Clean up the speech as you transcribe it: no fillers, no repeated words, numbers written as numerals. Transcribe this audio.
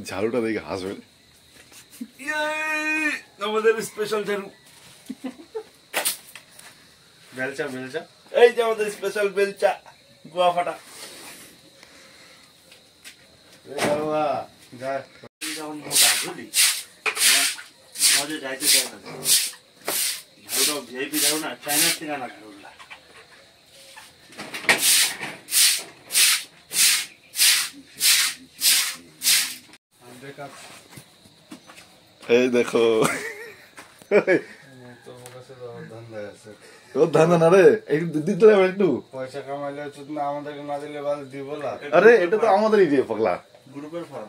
ঝাড়ুটা দেখে হাসবে। আমাদের স্পেশাল ঝাড়ু, বেলচা বেলচা, এই যে আমাদের স্পেশাল বেলচা গোয়া ফাটা। যখন মোটা বুঝলি মজা যাইতে চায় না, ঝাড়ুটা ভিআইপি ঝাড়ু না, চাইনার থেকে আনা ঝাড়ুটা। এই দেখো ওর ধান্দা না রে, একটু দিতে হবে, একটু পয়সা কামাইলে আমাদেরকে না দিলে দিব না। আরে এটা তো আমাদেরই দিয়ে পাগলা গ্রুপের ফার্ম।